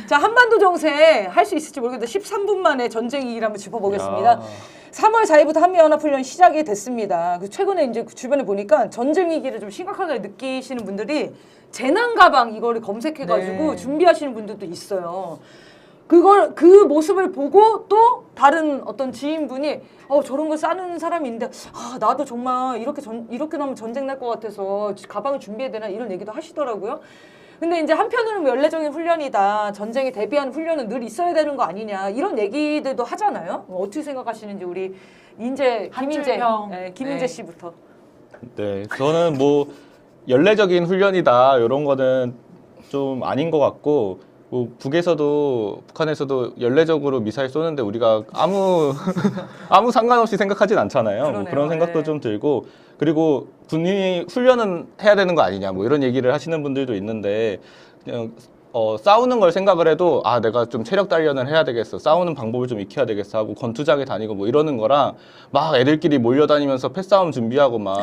자, 한반도 정세 할 수 있을지 모르겠는데 13분 만에 전쟁 위기를 한번 짚어보겠습니다. 야. 3월 4일부터 한미연합훈련이 시작이 됐습니다. 최근에 이제 주변에 보니까 전쟁 위기를 좀 심각하게 느끼시는 분들이 재난 가방 이거를 검색해가지고 네. 준비하시는 분들도 있어요. 그 모습을 보고 또 다른 어떤 지인분이 저런 걸 싸는 사람이 있는데 나도 정말 이렇게 나면 전쟁 날 것 같아서 가방을 준비해야 되나 이런 얘기도 하시더라고요. 근데 이제 한편으로는 연례적인 훈련이다. 전쟁에 대비한 훈련은 늘 있어야 되는 거 아니냐. 이런 얘기들도 하잖아요. 어떻게 생각하시는지 우리 김인재 네. 씨부터. 네, 저는 뭐 연례적인 훈련이다 이런 거는 좀 아닌 것 같고 뭐 북한에서도 연례적으로 미사일 쏘는데 우리가 아무 상관없이 생각하진 않잖아요. 뭐 그러네요. 그런 생각도 네. 좀 들고 그리고 군인이 훈련은 해야 되는 거 아니냐 뭐 이런 얘기를 하시는 분들도 있는데 그냥 싸우는 걸 생각을 해도 내가 좀 체력 단련을 해야 되겠어, 싸우는 방법을 좀 익혀야 되겠어 하고 권투장에 다니고 뭐 이러는 거랑 막 애들끼리 몰려다니면서 패싸움 준비하고 막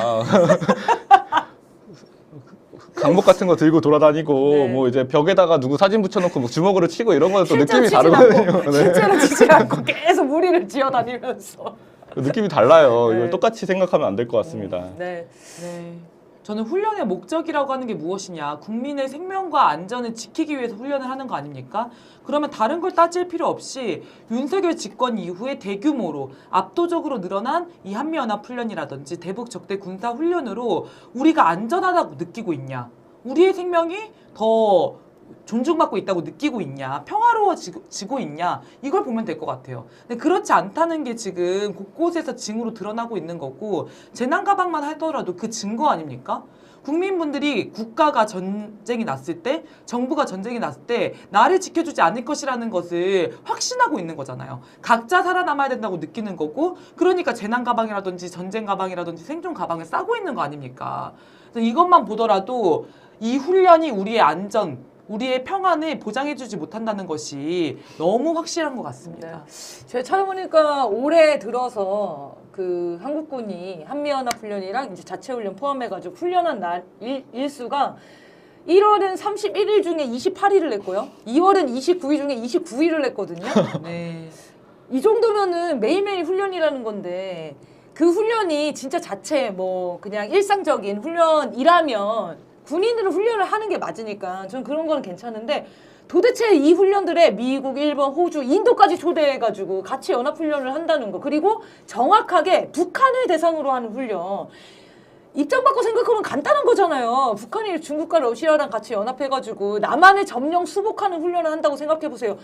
강목 같은 거 들고 돌아다니고 네. 뭐 이제 벽에다가 누구 사진 붙여놓고 뭐 주먹으로 치고 이런 거는 또 실제로 느낌이 치지 다르거든요. 않고, 네. 실제로 치지 않고 계속 무리를 지어다니면서. 느낌이 달라요. 네. 이걸 똑같이 생각하면 안 될 것 같습니다. 네. 네. 저는 훈련의 목적이라고 하는 게 무엇이냐. 국민의 생명과 안전을 지키기 위해서 훈련을 하는 거 아닙니까? 그러면 다른 걸 따질 필요 없이 윤석열 집권 이후에 대규모로 압도적으로 늘어난 이 한미연합훈련이라든지 대북 적대 군사 훈련으로 우리가 안전하다고 느끼고 있냐. 우리의 생명이 더 존중받고 있다고 느끼고 있냐, 평화로워지고 있냐, 이걸 보면 될 것 같아요. 근데 그렇지 않다는 게 지금 곳곳에서 징후로 드러나고 있는 거고, 재난 가방만 하더라도 그 증거 아닙니까? 국민분들이 국가가 전쟁이 났을 때, 정부가 전쟁이 났을 때 나를 지켜주지 않을 것이라는 것을 확신하고 있는 거잖아요. 각자 살아남아야 된다고 느끼는 거고, 그러니까 재난 가방이라든지 전쟁 가방이라든지 생존 가방을 싸고 있는 거 아닙니까? 그래서 이것만 보더라도 이 훈련이 우리의 안전, 우리의 평안을 보장해주지 못한다는 것이 너무 확실한 것 같습니다. 제가 찾아보니까 올해 들어서 그 한국군이 한미연합훈련이랑 이제 자체훈련 포함해가지고 훈련한 날 일수가 1월은 31일 중에 28일을 냈고요. 2월은 29일 중에 29일을 냈거든요. 네. 이 정도면은 매일매일 훈련이라는 건데 그 훈련이 진짜 자체 뭐 그냥 일상적인 훈련이라면 군인들은 훈련을 하는 게 맞으니까 저는 그런 거는 괜찮은데 도대체 이 훈련들에 미국, 일본, 호주, 인도까지 초대해가지고 같이 연합훈련을 한다는 거 그리고 정확하게 북한을 대상으로 하는 훈련 입장 바꿔 생각하면 간단한 거잖아요. 북한이 중국과 러시아랑 같이 연합해가지고 남한을 점령 수복하는 훈련을 한다고 생각해보세요.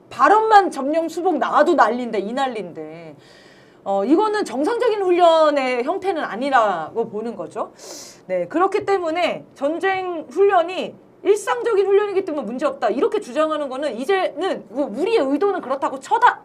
발언만 점령 수복 나와도 난리인데 이 난리인데 이거는 정상적인 훈련의 형태는 아니라고 보는 거죠. 네, 그렇기 때문에 전쟁 훈련이 일상적인 훈련이기 때문에 문제없다. 이렇게 주장하는 거는 이제는 우리의 의도는 그렇다고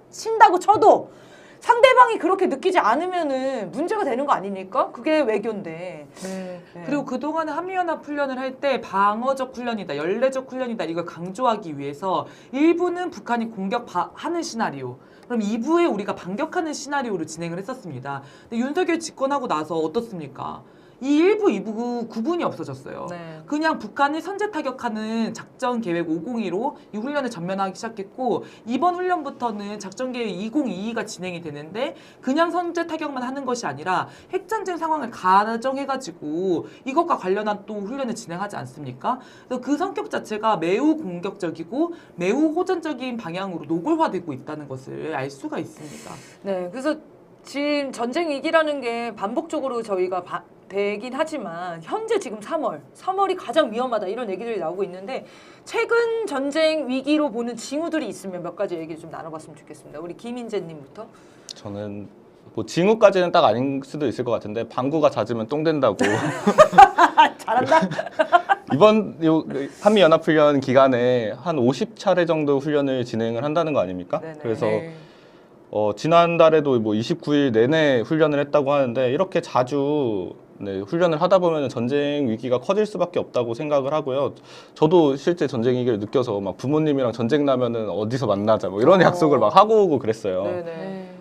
친다고 쳐도 상대방이 그렇게 느끼지 않으면은 문제가 되는 거 아닙니까? 그게 외교인데. 네. 네. 그리고 그동안에 한미연합 훈련을 할 때 방어적 훈련이다, 연례적 훈련이다 이걸 강조하기 위해서 일부는 북한이 공격하는 시나리오, 그럼 2부에 우리가 반격하는 시나리오로 진행을 했었습니다. 근데 윤석열 집권하고 나서 어떻습니까? 이 1부, 2부 구분이 없어졌어요. 네. 그냥 북한을 선제 타격하는 작전 계획 502로 이 훈련을 전면하기 시작했고 이번 훈련부터는 작전 계획 2022가 진행이 되는데 그냥 선제 타격만 하는 것이 아니라 핵전쟁 상황을 가정해가지고 이것과 관련한 또 훈련을 진행하지 않습니까? 그래서 그 성격 자체가 매우 공격적이고 매우 호전적인 방향으로 노골화되고 있다는 것을 알 수가 있습니다. 네, 그래서 지금 전쟁 위기라는 게 반복적으로 저희가 되긴 하지만 현재 지금 3월이 가장 위험하다 이런 얘기들이 나오고 있는데 최근 전쟁 위기로 보는 징후들이 있으면 몇 가지 얘기를 좀 나눠봤으면 좋겠습니다. 우리 김인재님부터. 저는 뭐 징후까지는 딱 아닐 수도 있을 것 같은데 방구가 잦으면 똥 된다고. 잘한다. 이번 한미연합훈련 기간에 한 50차례 정도 훈련을 진행을 한다는 거 아닙니까? 네네. 그래서 네. 지난달에도 뭐 29일 내내 훈련을 했다고 하는데 이렇게 자주 훈련을 하다 보면 전쟁 위기가 커질 수밖에 없다고 생각을 하고요. 저도 실제 전쟁 위기를 느껴서 막 부모님이랑 전쟁 나면은 어디서 만나자 뭐 이런 약속을 막 하고 오고 그랬어요. 네네. 네.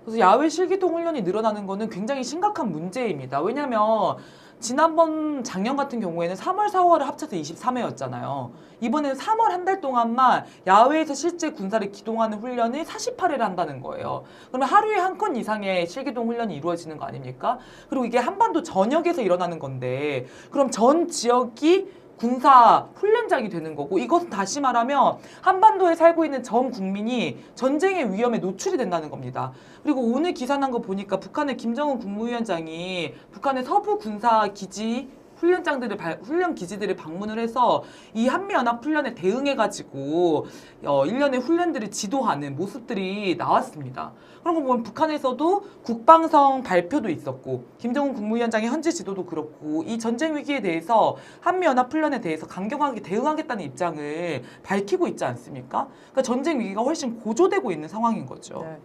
그래서 야외 실기동 훈련이 늘어나는 거는 굉장히 심각한 문제입니다. 왜냐하면 지난번 작년 같은 경우에는 3월, 4월을 합쳐서 23회였잖아요. 이번에는 3월 한 달 동안만 야외에서 실제 군사를 기동하는 훈련을 48회를 한다는 거예요. 그러면 하루에 한 건 이상의 실기동 훈련이 이루어지는 거 아닙니까? 그리고 이게 한반도 전역에서 일어나는 건데 그럼 전 지역이 군사 훈련장이 되는 거고 이것은 다시 말하면 한반도에 살고 있는 전 국민이 전쟁의 위험에 노출이 된다는 겁니다. 그리고 오늘 기사 난 거 보니까 북한의 김정은 국무위원장이 북한의 서부 군사 기지 훈련 기지들을 방문을 해서 이 한미연합훈련에 대응해가지고 일련의 훈련들을 지도하는 모습들이 나왔습니다. 그런 거 보면 북한에서도 국방성 발표도 있었고 김정은 국무위원장의 현지 지도도 그렇고 이 전쟁 위기에 대해서 한미연합훈련에 대해서 강경하게 대응하겠다는 입장을 밝히고 있지 않습니까? 그러니까 전쟁 위기가 훨씬 고조되고 있는 상황인 거죠. 네.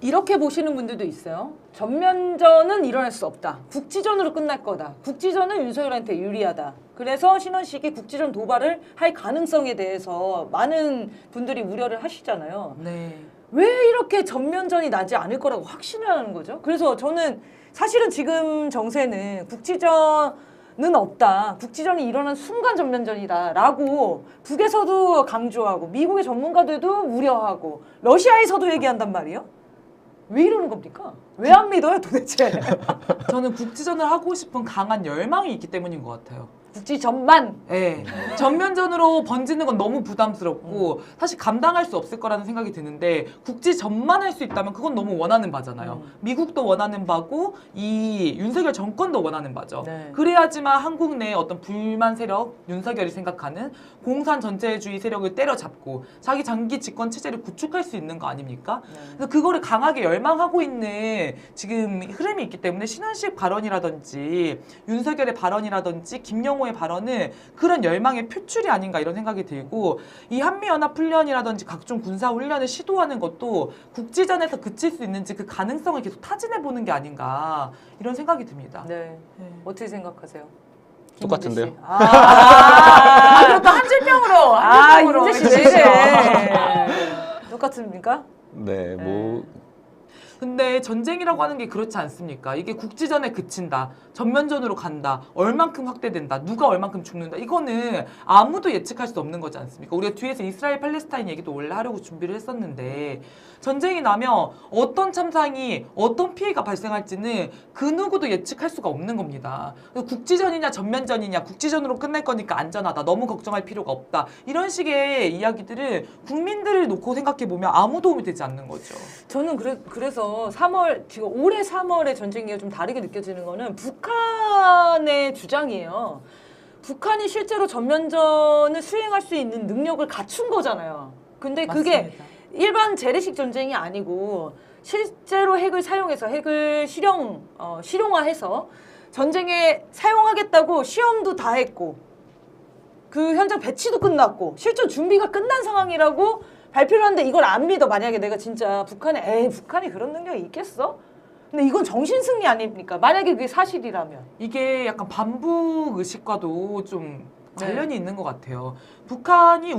이렇게 보시는 분들도 있어요. 전면전은 일어날 수 없다. 국지전으로 끝날 거다. 국지전은 윤석열한테 유리하다. 그래서 신원식이 국지전 도발을 할 가능성에 대해서 많은 분들이 우려를 하시잖아요. 네. 왜 이렇게 전면전이 나지 않을 거라고 확신을 하는 거죠? 그래서 저는 사실은 지금 정세는 국지전은 없다. 국지전이 일어난 순간 전면전이다라고 북에서도 강조하고 미국의 전문가들도 우려하고 러시아에서도 얘기한단 말이에요. 왜 이러는 겁니까? 왜 안 믿어요 도대체? 저는 국지전을 하고 싶은 강한 열망이 있기 때문인 것 같아요. 국지전만. 네. 전면전으로 번지는 건 너무 부담스럽고 사실 감당할 수 없을 거라는 생각이 드는데 국지전만 할 수 있다면 그건 너무 원하는 바잖아요. 미국도 원하는 바고 이 윤석열 정권도 원하는 바죠. 네. 그래야지만 한국 내에 어떤 불만 세력, 윤석열이 생각하는 공산 전체주의 세력을 때려잡고 자기 장기 집권 체제를 구축할 수 있는 거 아닙니까? 네. 그래서 그거를 강하게 열망하고 있는 지금 흐름이 있기 때문에 신원식 발언이라든지 윤석열의 발언이라든지 김영호의 발언은 그런 열망의 표출이 아닌가 이런 생각이 들고 이 한미연합훈련이라든지 각종 군사훈련을 시도하는 것도 국지전에서 그칠 수 있는지 그 가능성을 계속 타진해보는 게 아닌가 이런 생각이 듭니다. 네. 네. 어떻게 생각하세요? 똑같은데요? 김은지 씨. 아, 그것도 한 줄평으로 아, 윤재 씨 왜 이래? 똑같습니까? 네, 뭐 근데 전쟁이라고 하는 게 그렇지 않습니까? 이게 국지전에 그친다. 전면전으로 간다. 얼만큼 확대된다. 누가 얼만큼 죽는다. 이거는 아무도 예측할 수 없는 거지 않습니까? 우리가 뒤에서 이스라엘 팔레스타인 얘기도 원래 하려고 준비를 했었는데 전쟁이 나면 어떤 참상이 어떤 피해가 발생할지는 그 누구도 예측할 수가 없는 겁니다. 국지전이냐 전면전이냐 국지전으로 끝날 거니까 안전하다. 너무 걱정할 필요가 없다. 이런 식의 이야기들은 국민들을 놓고 생각해보면 아무 도움이 되지 않는 거죠. 저는 그래서 3월 지금 올해 3월의 전쟁기가 좀 다르게 느껴지는 거는 북한의 주장이에요. 북한이 실제로 전면전을 수행할 수 있는 능력을 갖춘 거잖아요. 근데 그게 맞습니다. 일반 재래식 전쟁이 아니고 실제로 핵을 사용해서 핵을 실용화해서 전쟁에 사용하겠다고 시험도 다 했고 그 현장 배치도 끝났고 실전 준비가 끝난 상황이라고 발표를 하는데 이걸 안 믿어. 만약에 내가 진짜 북한이 그런 능력이 있겠어? 근데 이건 정신승리 아닙니까? 만약에 그게 사실이라면. 이게 약간 반북 의식과도 좀 네. 관련이 있는 것 같아요. 북한이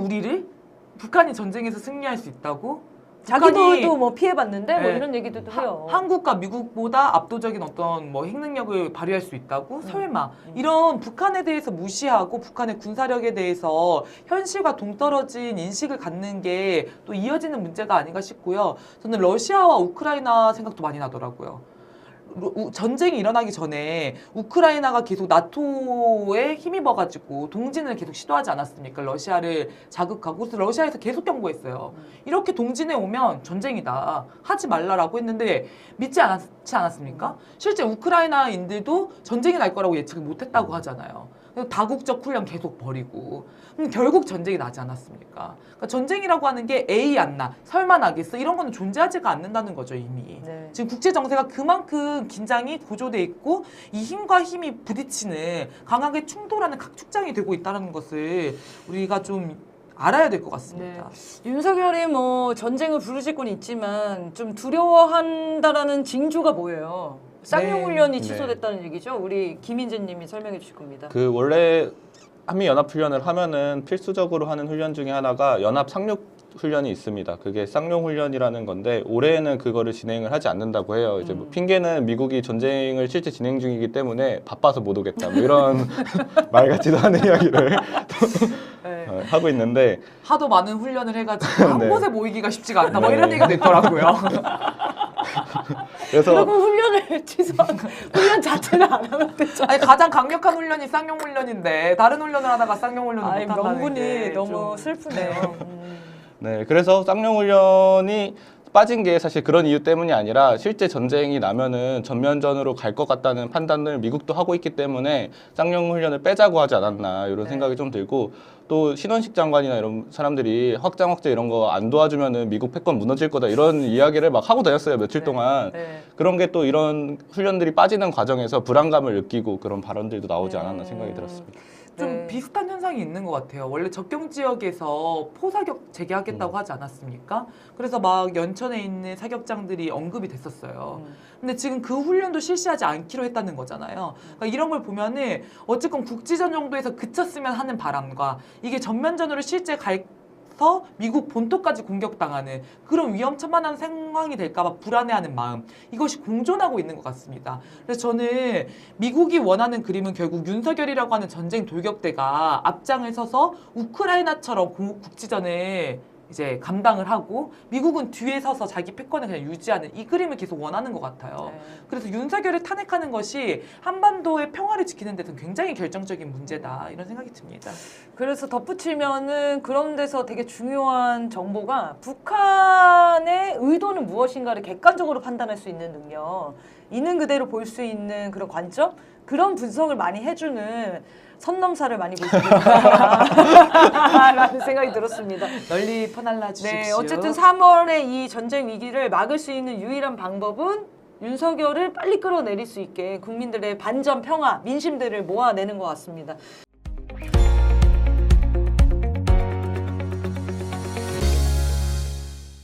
전쟁에서 승리할 수 있다고? 자기들도 뭐 피해봤는데 뭐 네. 이런 얘기도 해요. 한국과 미국보다 압도적인 어떤 뭐 핵능력을 발휘할 수 있다고? 설마 이런 북한에 대해서 무시하고 북한의 군사력에 대해서 현실과 동떨어진 인식을 갖는 게 또 이어지는 문제가 아닌가 싶고요. 저는 러시아와 우크라이나 생각도 많이 나더라고요. 전쟁이 일어나기 전에 우크라이나가 계속 나토에 힘입어가지고 동진을 계속 시도하지 않았습니까? 러시아를 자극하고 그래서 러시아에서 계속 경고했어요. 이렇게 동진에 오면 전쟁이다. 하지 말라라고 했는데 믿지 않지 않았습니까? 실제 우크라이나인들도 전쟁이 날 거라고 예측을 못했다고 하잖아요. 그래서 다국적 훈련 계속 벌이고 결국 전쟁이 나지 않았습니까? 그러니까 전쟁이라고 하는 게 에이 안 나, 설마 나겠어 이런 거는 존재하지가 않는다는 거죠 이미. 네. 지금 국제 정세가 그만큼 긴장이 고조돼 있고 이 힘과 힘이 부딪히는 강하게 충돌하는 각축장이 되고 있다는 것을 우리가 좀 알아야 될 것 같습니다. 네. 윤석열이 뭐 전쟁을 부르짖고는 있지만 좀 두려워한다라는 징조가 보여요. 쌍용훈련이 네. 취소됐다는 얘기죠. 우리 김인재님이 설명해 주실 겁니다. 그 원래 한미 연합 훈련을 하면은 필수적으로 하는 훈련 중에 하나가 연합 상륙 훈련이 있습니다. 그게 쌍용 훈련이라는 건데 올해는 그거를 진행을 하지 않는다고 해요. 이제 뭐 핑계는 미국이 전쟁을 실제 진행 중이기 때문에 바빠서 못 오겠다. 뭐 이런 말 같지도 않은 이야기를 네. 하고 있는데 하도 많은 훈련을 해가지고 한 네. 곳에 모이기가 쉽지가 않다. 뭐 네. 이런 얘기가 있더라고요. 그래서 그리고 훈련을 취소한 훈련 자체를 안 하면 되죠. 아니 가장 강력한 훈련이 쌍용 훈련인데 다른 훈련을 하다가 쌍용 훈련을 아이, 못한다는 명분이 게 너무 좀- 슬프네요. 네, 그래서 쌍용 훈련이 빠진 게 사실 그런 이유 때문이 아니라 실제 전쟁이 나면은 전면전으로 갈 것 같다는 판단을 미국도 하고 있기 때문에 쌍용 훈련을 빼자고 하지 않았나 이런 네. 생각이 좀 들고 또 신원식 장관이나 이런 사람들이 확장 확대 이런 거 안 도와주면은 미국 패권 무너질 거다 이런 이야기를 막 하고 다녔어요 며칠 네. 동안. 네. 그런 게 또 이런 훈련들이 빠지는 과정에서 불안감을 느끼고 그런 발언들도 나오지 않았나 생각이 들었습니다. 좀 네. 비슷한 현상이 있는 것 같아요. 원래 접경 지역에서 포사격 재개하겠다고 하지 않았습니까? 그래서 막 연천에 있는 사격장들이 언급이 됐었어요. 근데 지금 그 훈련도 실시하지 않기로 했다는 거잖아요. 그러니까 이런 걸 보면은 어쨌건 국지전 정도에서 그쳤으면 하는 바람과 이게 전면전으로 실제 가서 미국 본토까지 공격당하는 그런 위험천만한 상황이 될까봐 불안해하는 마음 이것이 공존하고 있는 것 같습니다. 그래서 저는 미국이 원하는 그림은 결국 윤석열이라고 하는 전쟁 돌격대가 앞장을 서서 우크라이나처럼 국지전을 이제 감당을 하고 미국은 뒤에 서서 자기 패권을 그냥 유지하는 이 그림을 계속 원하는 것 같아요. 네. 그래서 윤석열을 탄핵하는 것이 한반도의 평화를 지키는 데는 굉장히 결정적인 문제다 이런 생각이 듭니다. 그래서 덧붙이면은 그런 데서 되게 중요한 정보가 북한의 의도는 무엇인가를 객관적으로 판단할 수 있는 능력, 있는 그대로 볼 수 있는 그런 관점, 그런 분석을 많이 해주는 선넘사를 많이 볼 수 있다라는 생각이 들었습니다. 널리 퍼날라 주십시오. 네, 어쨌든 3월에 이 전쟁 위기를 막을 수 있는 유일한 방법은 윤석열을 빨리 끌어내릴 수 있게 국민들의 반전 평화, 민심들을 모아내는 것 같습니다.